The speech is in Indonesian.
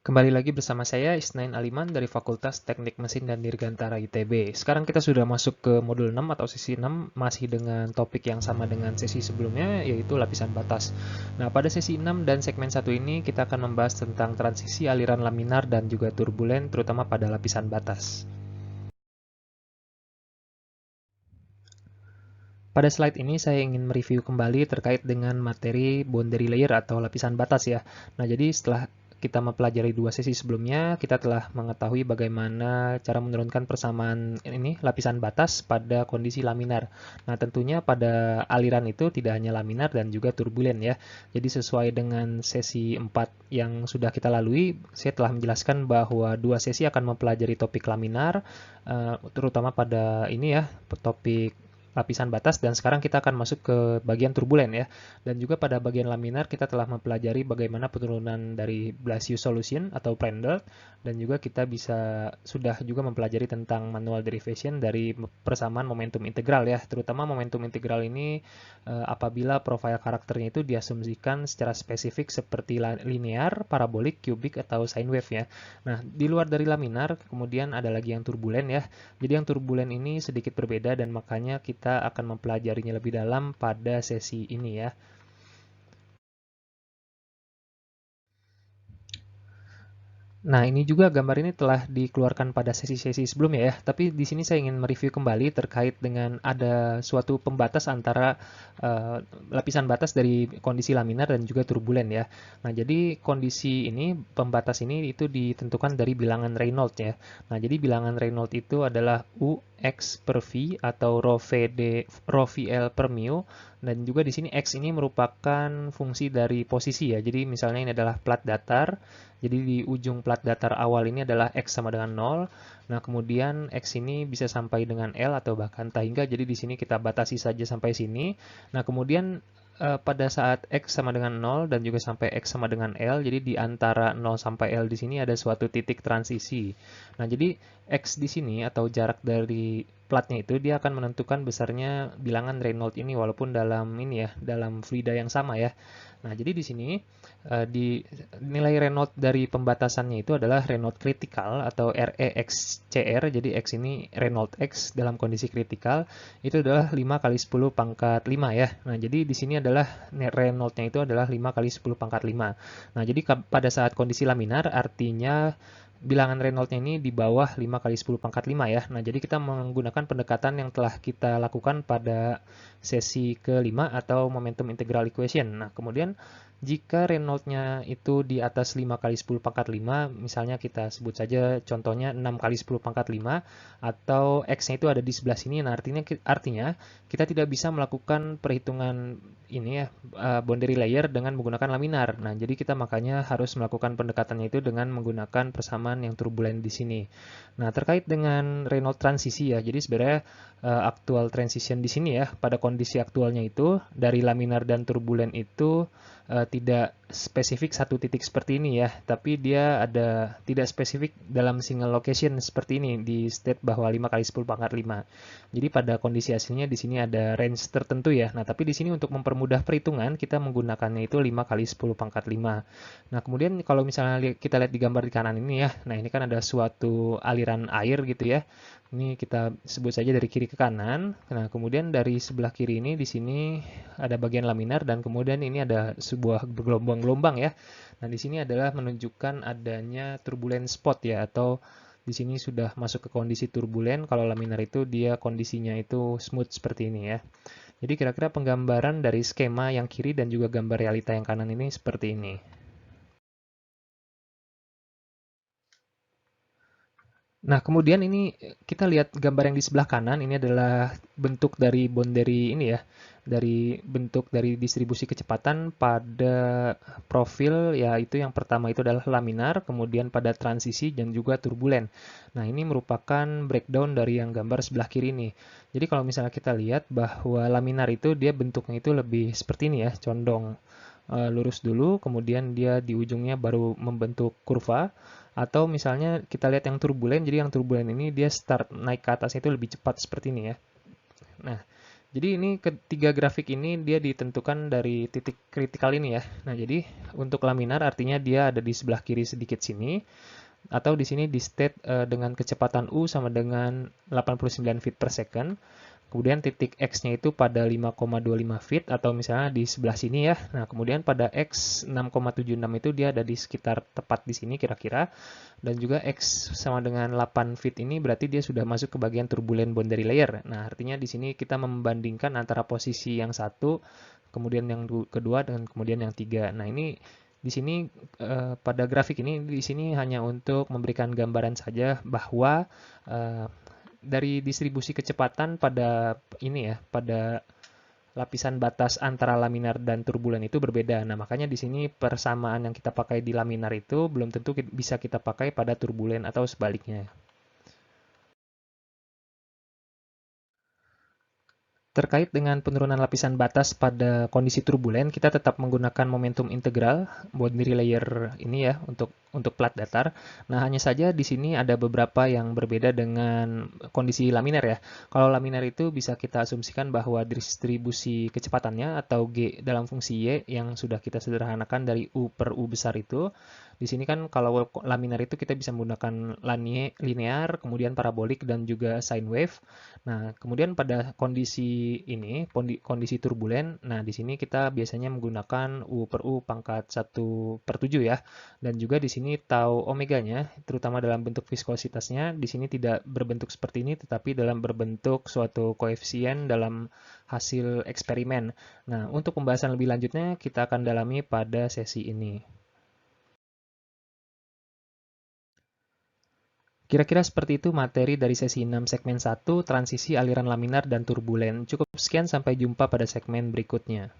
Kembali lagi bersama saya Isnain Aliman dari Fakultas Teknik Mesin dan Dirgantara ITB. Sekarang kita sudah masuk ke modul 6 atau sesi 6 masih dengan topik yang sama dengan sesi sebelumnya yaitu lapisan batas. Nah, pada sesi 6 dan segmen 1 ini kita akan membahas tentang transisi aliran laminar dan juga turbulen terutama pada lapisan batas. Pada slide ini saya ingin mereview kembali terkait dengan materi boundary layer atau lapisan batas ya. Nah, jadi setelah kita mempelajari dua sesi sebelumnya, kita telah mengetahui bagaimana cara menurunkan persamaan ini lapisan batas pada kondisi laminar. Nah, tentunya pada aliran itu tidak hanya laminar dan juga turbulen ya. Jadi sesuai dengan sesi 4 yang sudah kita lalui, saya telah menjelaskan bahwa dua sesi akan mempelajari topik laminar, terutama pada ini ya, topik lapisan batas, dan sekarang kita akan masuk ke bagian turbulen ya. Dan juga pada bagian laminar kita telah mempelajari bagaimana penurunan dari Blasius solution atau Prandtl, dan juga kita sudah juga mempelajari tentang manual derivation dari persamaan momentum integral ya. Terutama momentum integral ini apabila profil karakternya itu diasumsikan secara spesifik seperti linear, parabolik, kubik atau sine wave ya. Nah, di luar dari laminar kemudian ada lagi yang turbulen ya. Jadi yang turbulen ini sedikit berbeda dan makanya kita akan mempelajarinya lebih dalam pada sesi ini ya. Nah, ini juga gambar ini telah dikeluarkan pada sesi-sesi sebelumnya ya, tapi di sini saya ingin mereview kembali terkait dengan ada suatu pembatas antara lapisan batas dari kondisi laminar dan juga turbulen ya. Nah, jadi kondisi ini, pembatas ini itu ditentukan dari bilangan Reynolds ya. Nah, jadi bilangan Reynolds itu adalah U X per V atau rho VL per mu, dan juga di sini X ini merupakan fungsi dari posisi ya. Jadi misalnya ini adalah plat datar. Jadi di ujung plat datar awal ini adalah X sama dengan 0. Nah, kemudian X ini bisa sampai dengan L atau bahkan tak hingga. Jadi di sini kita batasi saja sampai sini. Nah, kemudian pada saat X sama dengan 0 dan juga sampai X sama dengan L, jadi di antara 0 sampai L di sini ada suatu titik transisi. Nah, jadi X di sini atau jarak dari platnya itu dia akan menentukan besarnya bilangan Reynolds ini walaupun dalam ini ya, dalam fluida yang sama ya. Nah, jadi di sini di nilai Reynolds dari pembatasannya itu adalah Reynolds kritikal atau REXCR. Jadi X ini Reynolds X dalam kondisi kritikal itu adalah 5 kali 10 pangkat 5 ya. Nah, jadi di sini adalah Reynolds-nya itu adalah 5 kali 10 pangkat 5. Nah, jadi pada saat kondisi laminar artinya bilangan Reynolds-nya ini di bawah 5 kali 10 pangkat 5 ya. Nah, jadi kita menggunakan pendekatan yang telah kita lakukan pada sesi kelima atau momentum integral equation. Nah, kemudian jika Reynolds-nya itu di atas 5 kali 10 pangkat 5, misalnya kita sebut saja contohnya 6 kali 10 pangkat 5, atau X-nya itu ada di sebelah sini, nah artinya kita tidak bisa melakukan perhitungan ini ya, boundary layer dengan menggunakan laminar. Nah, jadi kita makanya harus melakukan pendekatannya itu dengan menggunakan persamaan yang turbulen di sini. Nah, terkait dengan Reynolds transisi ya, jadi sebenarnya actual transition di sini ya, pada kondisi aktualnya itu dari laminar dan turbulen itu tidak spesifik satu titik seperti ini ya, tapi dia ada tidak spesifik dalam single location seperti ini di state bahwa 5 kali 10 pangkat 5. Jadi pada kondisi aslinya di sini ada range tertentu ya. Nah, tapi di sini untuk mempermudah perhitungan kita menggunakannya itu 5 kali 10 pangkat 5. Nah, kemudian kalau misalnya kita lihat di gambar di kanan ini ya. Nah, ini kan ada suatu aliran air gitu ya. Ini kita sebut saja dari kiri ke kanan. Nah, kemudian dari sebelah kiri ini di sini ada bagian laminar dan kemudian ini ada sebuah gelombang-gelombang ya. Nah, di sini adalah menunjukkan adanya turbulent spot ya, atau di sini sudah masuk ke kondisi turbulen. Kalau laminar itu dia kondisinya itu smooth seperti ini ya. Jadi kira-kira penggambaran dari skema yang kiri dan juga gambar realita yang kanan ini seperti ini. Nah, kemudian ini kita lihat gambar yang di sebelah kanan, ini adalah bentuk dari boundary ini ya, dari bentuk dari distribusi kecepatan pada profil, yaitu yang pertama itu adalah laminar, kemudian pada transisi dan juga turbulen. Nah, ini merupakan breakdown dari yang gambar sebelah kiri ini. Jadi kalau misalnya kita lihat bahwa laminar itu dia bentuknya itu lebih seperti ini ya, condong lurus dulu, kemudian dia di ujungnya baru membentuk kurva. Atau misalnya kita lihat yang turbulen, jadi yang turbulen ini dia start naik ke atasnya itu lebih cepat seperti ini ya. Nah, Jadi ini ketiga grafik ini dia ditentukan dari titik kritikal ini ya. Nah, jadi untuk laminar artinya dia ada di sebelah kiri sedikit sini, atau di sini di state dengan kecepatan U sama dengan 89 feet per second. Kemudian titik X-nya itu pada 5,25 feet atau misalnya di sebelah sini ya. Nah, kemudian pada X 6,76 itu dia ada di sekitar tepat di sini kira-kira. Dan juga X sama dengan 8 feet ini berarti dia sudah masuk ke bagian turbulent boundary layer. Nah, artinya di sini kita membandingkan antara posisi yang satu, kemudian yang kedua, dan kemudian yang tiga. Nah, ini di sini pada grafik ini di sini hanya untuk memberikan gambaran saja bahwa eh, dari distribusi kecepatan pada ini ya, pada lapisan batas antara laminar dan turbulen itu berbeda. Nah, makanya di sini persamaan yang kita pakai di laminar itu belum tentu bisa kita pakai pada turbulen atau sebaliknya. Terkait dengan penurunan lapisan batas pada kondisi turbulen, kita tetap menggunakan momentum integral boundary layer ini ya untuk plat datar. Nah, hanya saja di sini ada beberapa yang berbeda dengan kondisi laminar ya. Kalau laminar itu bisa kita asumsikan bahwa distribusi kecepatannya atau G dalam fungsi Y yang sudah kita sederhanakan dari U per U besar itu. Di sini kan kalau laminar itu kita bisa menggunakan linear, kemudian parabolik dan juga sine wave. Nah, kemudian pada kondisi ini, kondisi turbulen, nah di sini kita biasanya menggunakan U per U pangkat 1/7 ya. Dan juga di sini tau omeganya, terutama dalam bentuk viskositasnya, di sini tidak berbentuk seperti ini, tetapi dalam berbentuk suatu koefisien dalam hasil eksperimen. Nah, untuk pembahasan lebih lanjutnya, kita akan dalami pada sesi ini. Kira-kira seperti itu materi dari sesi 6 segmen 1, transisi aliran laminar dan turbulen. Cukup sekian, sampai jumpa pada segmen berikutnya.